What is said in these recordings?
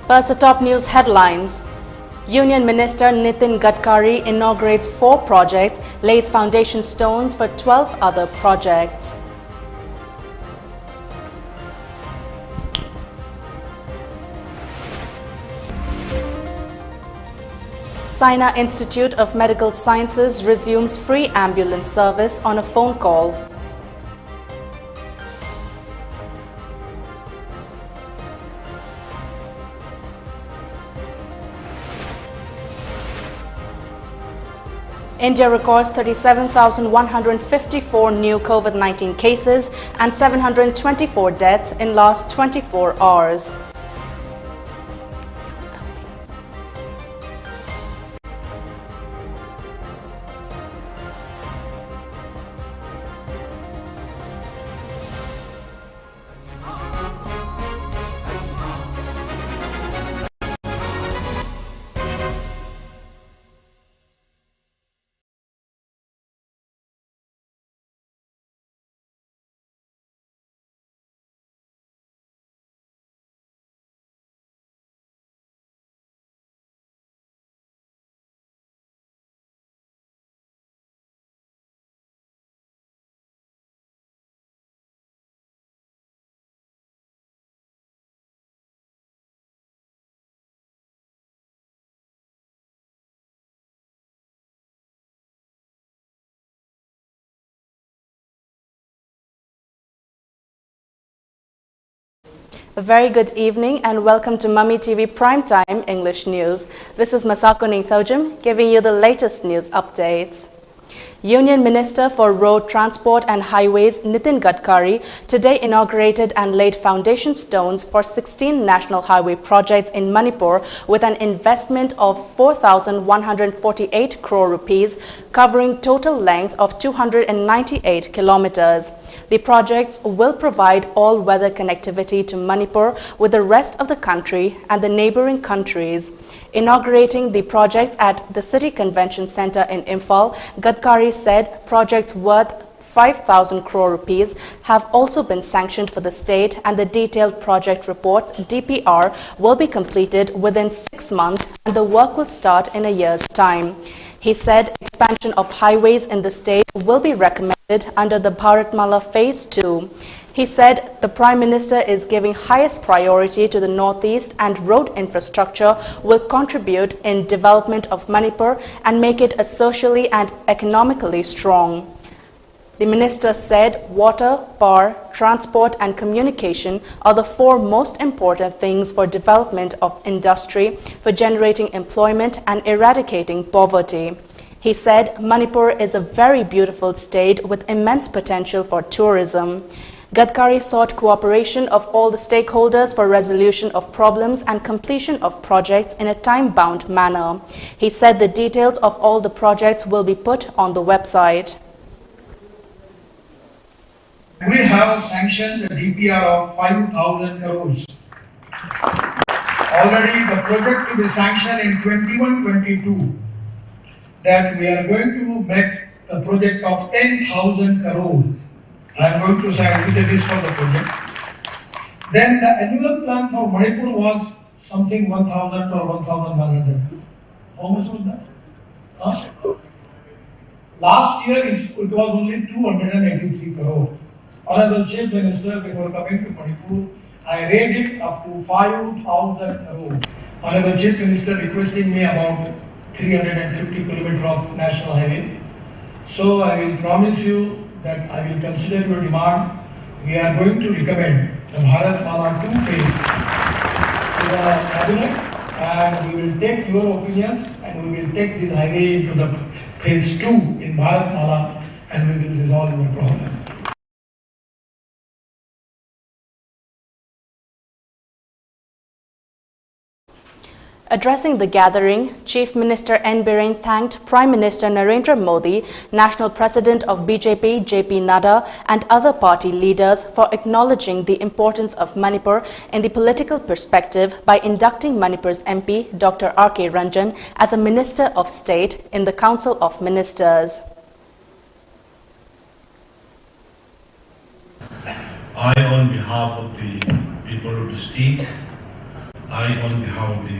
First, the top news headlines. Union Minister Nitin Gadkari inaugurates 4 projects, lays foundation stones for 12 other projects. Sina Institute of Medical Sciences resumes free ambulance service on a phone call. India records 37,154 new COVID-19 cases and 724 deaths in last 24 hours. A very good evening and welcome to Mami TV Primetime English News. This is MASACO NINGTHOUJAM giving you the latest news updates. Union Minister for Road Transport and Highways Nitin Gadkari today inaugurated and laid foundation stones for 16 national highway projects in Manipur with an investment of 4,148 crore rupees, covering total length of 298 kilometers. The projects will provide all-weather connectivity to Manipur with the rest of the country and the neighboring countries. Inaugurating the projects at the City Convention Center in Imphal, Gadkari said projects worth 5,000 crore rupees have also been sanctioned for the state and the detailed project reports DPR will be completed within 6 months and the work will start in a year's time. He said expansion of highways in the state will be recommended under the Bharatmala Phase 2. He said the Prime Minister is giving highest priority to the Northeast and road infrastructure will contribute in development of Manipur and make it a socially and economically strong. The Minister said water, power, transport and communication are the 4 most important things for development of industry, for generating employment and eradicating poverty. He said Manipur is a very beautiful state with immense potential for tourism. Gadkari sought cooperation of all the stakeholders for resolution of problems and completion of projects in a time-bound manner. He said the details of all the projects will be put on the website. We have sanctioned the DPR of 5,000 crores. Already the project to be sanctioned in 21-22, that we are going to make a project of 10,000 crore. I am going to say with the list of the project. Then the annual plan for Manipur was something 1,000 or 1,100. How much was that? Huh? Last year it was only 283 crore. Honorable Chief Minister, before coming to Manipur, I raised it up to 5,000 crore. Honorable Chief Minister requesting me about 350 km of national highway. So I will promise you that I will consider your demand. We are going to recommend the Bharatmala 2 phase to the cabinet and we will take your opinions and we will take this highway into the phase 2 in Bharatmala and we will resolve your problem. Addressing the gathering, Chief Minister N. Biren thanked Prime Minister Narendra Modi, National President of BJP J.P. Nadda and other party leaders for acknowledging the importance of Manipur in the political perspective by inducting Manipur's MP Dr. R.K. Ranjan as a Minister of State in the Council of Ministers. I, on behalf of the people of the state, I, on behalf of the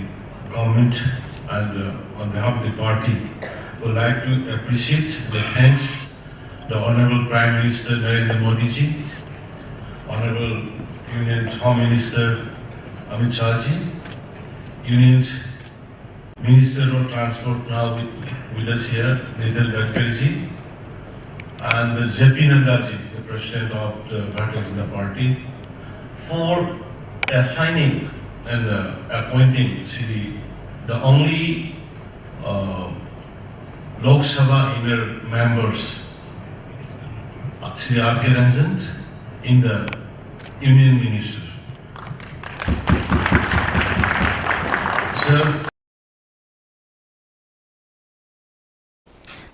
government and on behalf of the party, would like to appreciate the thanks the Honorable Prime Minister Narendra Modi ji, Honorable Union Home Minister Amit Shah ji, Union Minister of Transport now with us here, Nitin Gadkari ji, and J.P. Nadda ji, the President of the Bharatiya Janata Party, for assigning and appointing the only Lok Sabha inner members, Shri R.K. Ranjan, in the Union Minister. Sir,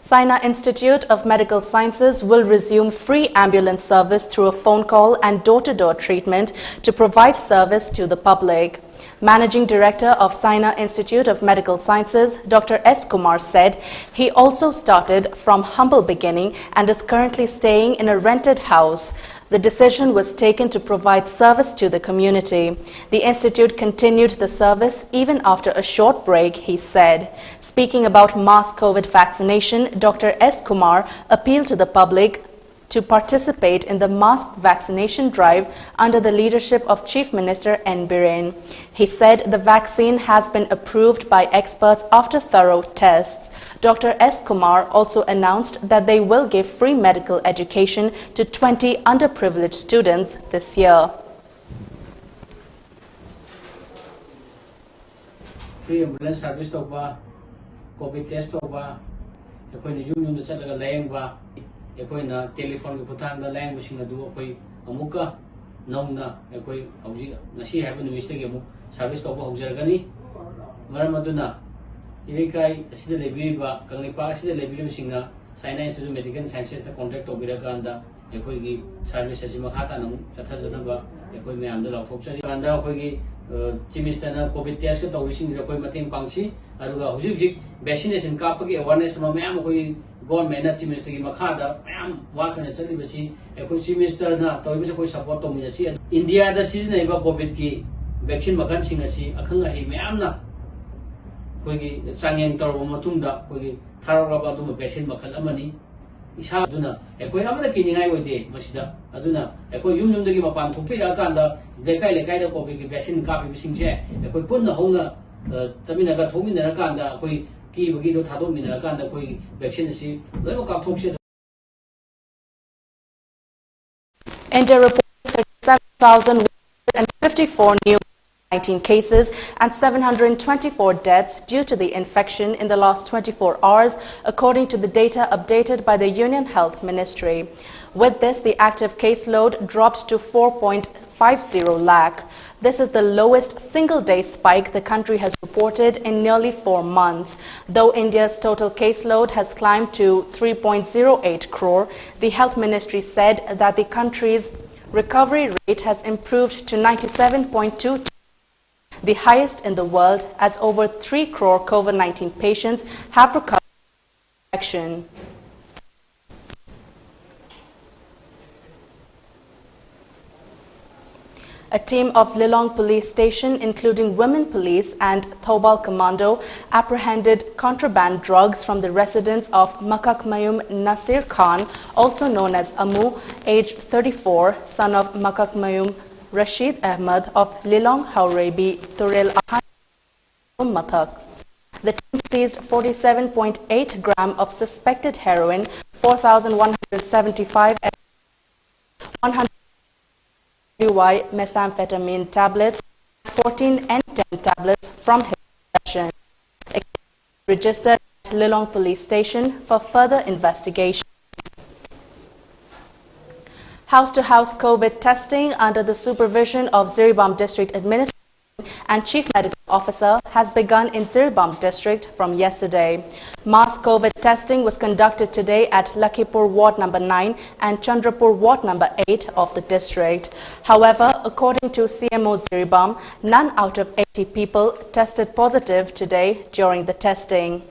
Saina Institute of Medical Sciences will resume free ambulance service through a phone call and door-to-door treatment to provide service to the public. Managing Director of Saina Institute of Medical Sciences, Dr. S. Kumar said he also started from humble beginning and is currently staying in a rented house. The decision was taken to provide service to the community. The institute continued the service even after a short break, he said. Speaking about mass COVID vaccination, Dr. S. Kumar appealed to the public to participate in the mass vaccination drive under the leadership of Chief Minister N. Biren. He said the vaccine has been approved by experts after thorough tests. Dr. S. Kumar also announced that they will give free medical education to 20 underprivileged students this year. Free ambulance service over COVID test over union the telephone the language amuka nongna nasi have mistake service over Hojargani Maramaduna Irikai Sida Leviba Kanipa Sida Levi Singa Saina Institute of Medical Sciences the contact of Viraganda Ekogi service as Makata Satazanaba Ekoi Mam the Lokari and Okogi Chimistana COVID test to wishing the Koimating Pangsi Aruga Hujik vaccination Kapaki awareness Mamam government na Chief Minister Makada, was when a celibacy, a Chief Minister na to support to India the season of COVID ki vaccine Makan Singasi, a Kangahi Mamna Quigi Sanging Torbomatunda, Quigi Tarabatu vaccine Makalamani, Isha Duna, a Koyama King I would day, Mashida, Aduna, a Koyum the Gimapan to Pira Kanda, the Kaila COVID vaccine copy missing chair, a Koy put the Honga, Tamina got home in the Rakanda, Koy. In the report, 37,154 new COVID-19 cases and 724 deaths due to the infection in the last 24 hours, according to the data updated by the Union Health Ministry. With this, the active caseload dropped to 4.50 lakh. This is the lowest single-day spike the country has reported in nearly 4 months. Though India's total caseload has climbed to 3.08 crore, the Health Ministry said that the country's recovery rate has improved to 97.2%, the highest in the world, as over 3 crore COVID-19 patients have recovered from infection. A team of Lilong Police Station, including women police and Thobal Commando, apprehended contraband drugs from the residence of Makakmayum Nasir Khan, also known as Amu, age 34, son of Makakmayum Rashid Ahmad of Lilong Haurebi, Turel Ahan Mathak. The team seized 47.8 gram of suspected heroin, 4,175 100 Y methamphetamine tablets, 14 N10 tablets from his possession. Registered at Lilong Police Station for further investigation. House-to-house COVID testing under the supervision of Ziribam District Administration and Chief Medical officer has begun in Zirbam district from yesterday. Mass COVID testing was conducted today at Lakhipur Ward number 9 and Chandrapur Ward number 8 of the district. However, according to CMO Zirbam, none out of 80 people tested positive today during the testing.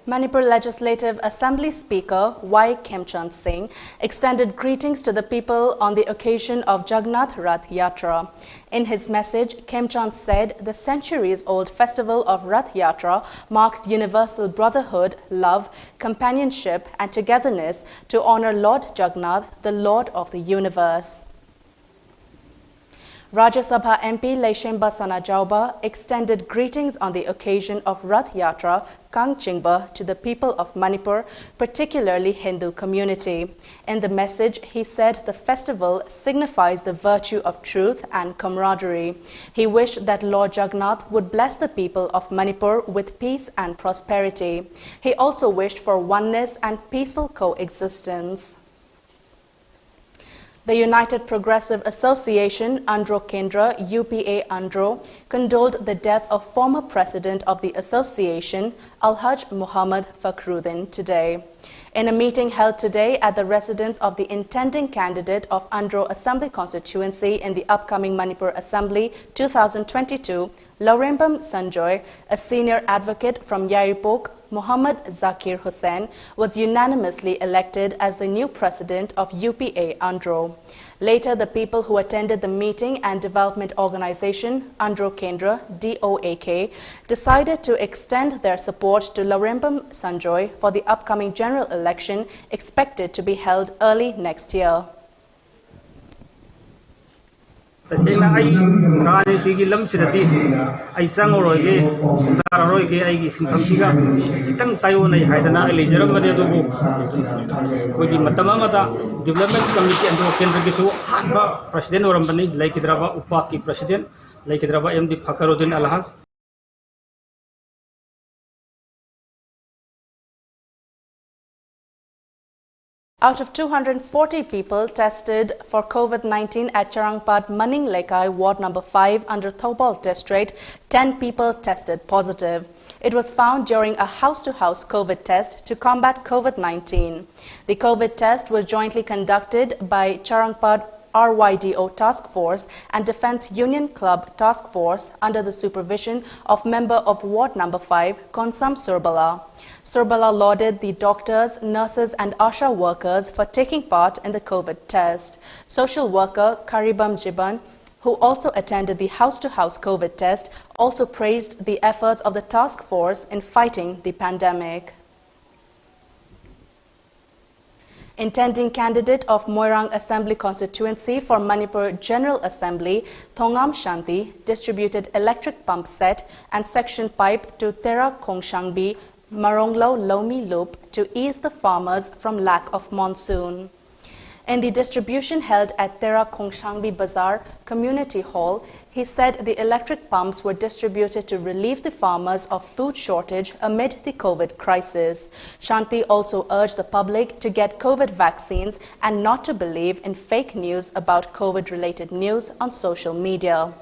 Manipur Legislative Assembly Speaker Y. Khemchand Singh extended greetings to the people on the occasion of Jagannath Rath Yatra. In his message, Khemchand said the centuries-old festival of Rath Yatra marks universal brotherhood, love, companionship and togetherness to honor Lord Jagannath, the Lord of the universe. Rajya Sabha MP Leishemba Sanajauba extended greetings on the occasion of Rath Yatra Kangchingba to the people of Manipur, particularly Hindu community. In the message, he said the festival signifies the virtue of truth and camaraderie. He wished that Lord Jagannath would bless the people of Manipur with peace and prosperity. He also wished for oneness and peaceful coexistence. The United Progressive Association, Andhra Kendra, UPA Andhra, condoled the death of former president of the association, Alhaj Muhammad Fakhruddin, today. In a meeting held today at the residence of the intending candidate of Andhra Assembly constituency in the upcoming Manipur Assembly 2022, Laurembam Sanjoy, a senior advocate from Yaripok, Muhammad Zakir Hussain, was unanimously elected as the new president of UPA Andhra. Later, the people who attended the meeting and development organization, Andhra Kendra, DOAK, decided to extend their support to Laurembam Sanjoy for the upcoming general election expected to be held early next year. तसेंना आई राजनीति की लमसिदती आई चंगरोगे दारोगे आईगी सिंफमसिगा खितंग तायो नै हायदना लेजरमने दुबु कोगी मतम अमदा development committee अंदो केंद्र गिसु हानबा president ओरमबनी लाइकिद्राबा उपा की president लाइकिद्राबा MD Fakhruddin Alhaj. Out of 240 people tested for COVID-19 at Charangpad Maning Lekai, Ward number 5 under Thobal district, 10 people tested positive. It was found during a house-to-house COVID test to combat COVID-19. The COVID test was jointly conducted by Charangpad RYDO Task Force and Defence Union Club Task Force under the supervision of member of Ward number 5, Konsam Surbala. Surbala lauded the doctors, nurses and ASHA workers for taking part in the COVID test. Social worker Karibam Jiban, who also attended the house-to-house COVID test, also praised the efforts of the task force in fighting the pandemic. Intending candidate of Moirang Assembly constituency for Manipur General Assembly, Thongam Shanti, distributed electric pump set and section pipe to Tera Khongshangbi, Maronglo Lomi Loop to ease the farmers from lack of monsoon. In the distribution held at Tera Khongshangbi Bazaar Community Hall, he said the electric pumps were distributed to relieve the farmers of food shortage amid the COVID crisis. Shanti also urged the public to get COVID vaccines and not to believe in fake news about COVID-related news on social media.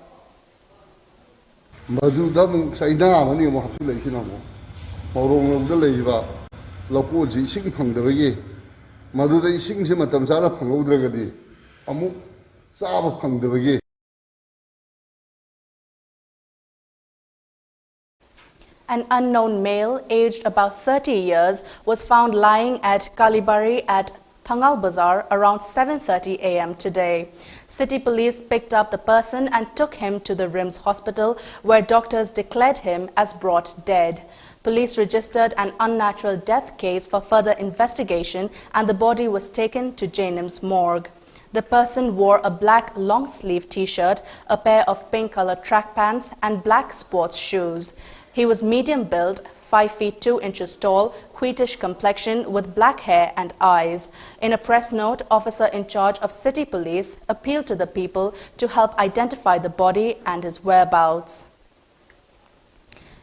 An unknown male, aged about 30 years, was found lying at Kalibari at Thangal Bazaar around 7:30 a.m. today. City police picked up the person and took him to the RIMS hospital, where doctors declared him as brought dead. Police registered an unnatural death case for further investigation, and the body was taken to JNIM's morgue. The person wore a black long-sleeve t-shirt, a pair of pink-colored track pants and black sports shoes. He was medium built, 5 feet 2 inches tall, wheatish complexion with black hair and eyes. In a press note, officer in charge of city police appealed to the people to help identify the body and his whereabouts.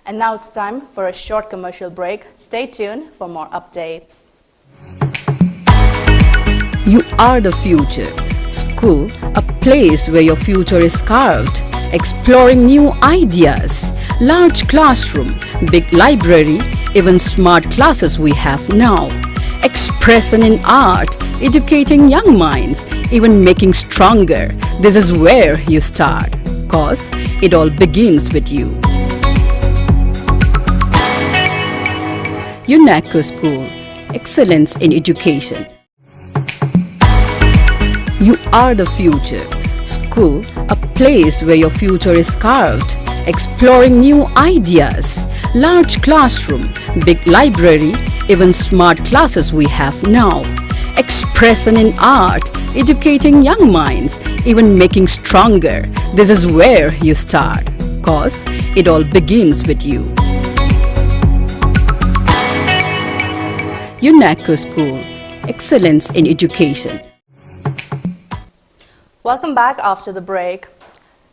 And now it's time for a short commercial break. Stay tuned for more updates. You are the future. School, a place where your future is carved. Exploring new ideas. Large classroom, big library, even smart classes we have now. Expression in art, educating young minds, even making stronger. This is where you start, cause it all begins with you. UNACO School, excellence in education. You are the future. School, a place where your future is carved. Exploring new ideas. Large classroom, big library, even smart classes we have now. Expression in art, educating young minds, even making stronger. This is where you start, cause it all begins with you. UNACO School, excellence in education. Welcome back after the break.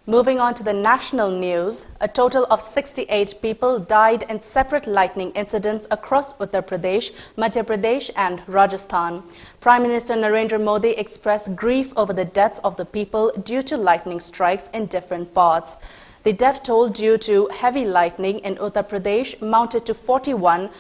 Moving on to the national news, a total of 68 people died in separate lightning incidents across Uttar Pradesh, Madhya Pradesh and Rajasthan. Prime Minister Narendra Modi expressed grief over the deaths of the people due to lightning strikes in different parts. The death toll due to heavy lightning in Uttar Pradesh mounted to 41.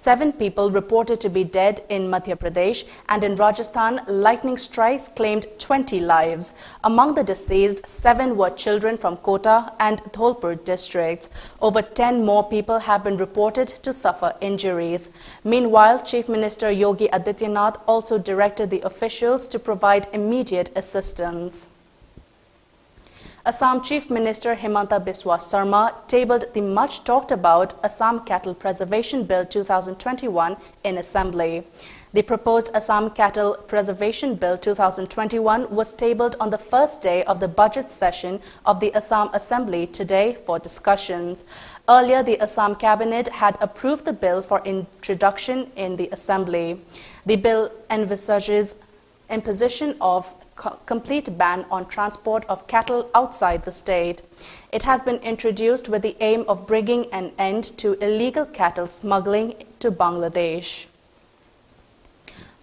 7 people reported to be dead in Madhya Pradesh, and in Rajasthan, lightning strikes claimed 20 lives. Among the deceased, 7 were children from Kota and Dholpur districts. Over 10 more people have been reported to suffer injuries. Meanwhile, Chief Minister Yogi Adityanath also directed the officials to provide immediate assistance. Assam Chief Minister Himanta Biswa Sarma tabled the much talked about Assam Cattle Preservation Bill 2021 in Assembly. The proposed Assam Cattle Preservation Bill 2021 was tabled on the first day of the budget session of the Assam Assembly today for discussions. Earlier, the Assam Cabinet had approved the bill for introduction in the Assembly. The bill envisages imposition of complete ban on transport of cattle outside the state. It has been introduced with the aim of bringing an end to illegal cattle smuggling to Bangladesh.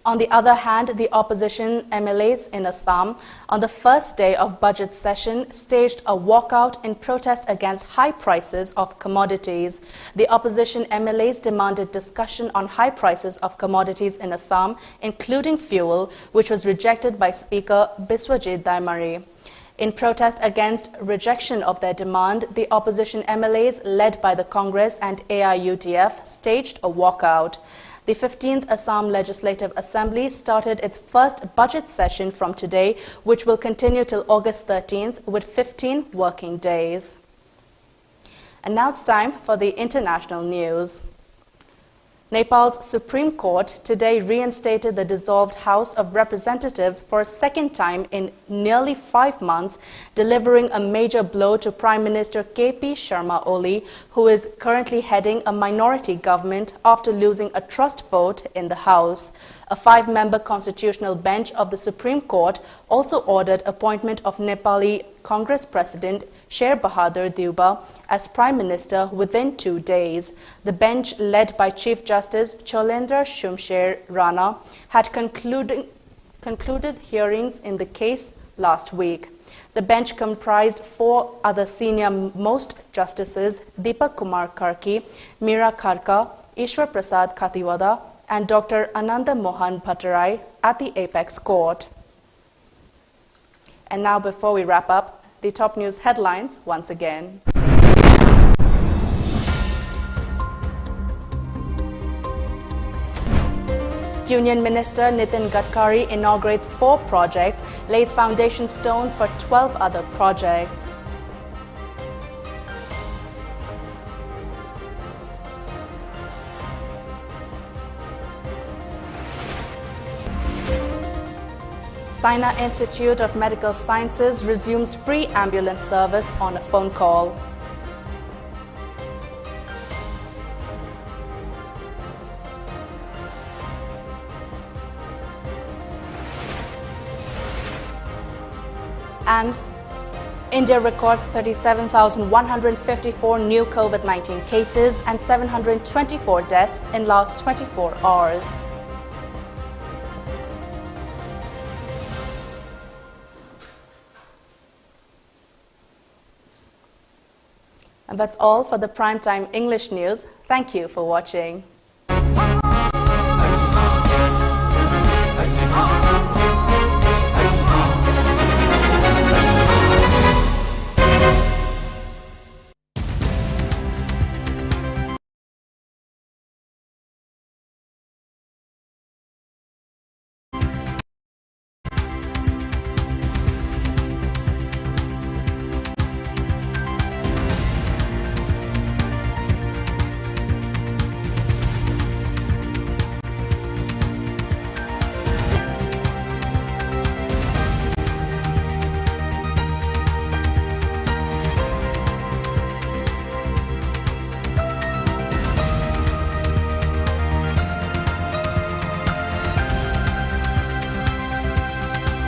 On the other hand, the opposition MLAs in Assam on the first day of budget session staged a walkout in protest against high prices of commodities. The opposition MLAs demanded discussion on high prices of commodities in Assam, including fuel, which was rejected by Speaker Biswajit Daimari. In protest against rejection of their demand, the opposition MLAs led by the Congress and AIUDF staged a walkout. The 15th Assam Legislative Assembly started its first budget session from today, which will continue till August 13th with 15 working days. And now it's time for the international news. Nepal's Supreme Court today reinstated the dissolved House of Representatives for a second time in nearly 5 months, delivering a major blow to Prime Minister KP Sharma Oli, who is currently heading a minority government after losing a trust vote in the House. A 5-member constitutional bench of the Supreme Court also ordered appointment of Nepali Congress President Sher Bahadur Deuba as Prime Minister within 2 days. The bench, led by Chief Justice Cholendra Shumsher Rana, had concluded hearings in the case last week. The bench comprised 4 other senior-most justices, Deepak Kumar Karki, Meera Kharka, Ishwar Prasad Khatiwada, and Dr. Ananda Mohan Bhattarai at the Apex Court. And now, before we wrap up, the top news headlines once again. Union Minister Nitin Gadkari inaugurates 4 projects, lays foundation stones for 12 other projects. Sina Institute of Medical Sciences resumes free ambulance service on a phone call. And India records 37,154 new COVID-19 cases and 724 deaths in last 24 hours. And that's all for the Primetime English News. Thank you for watching.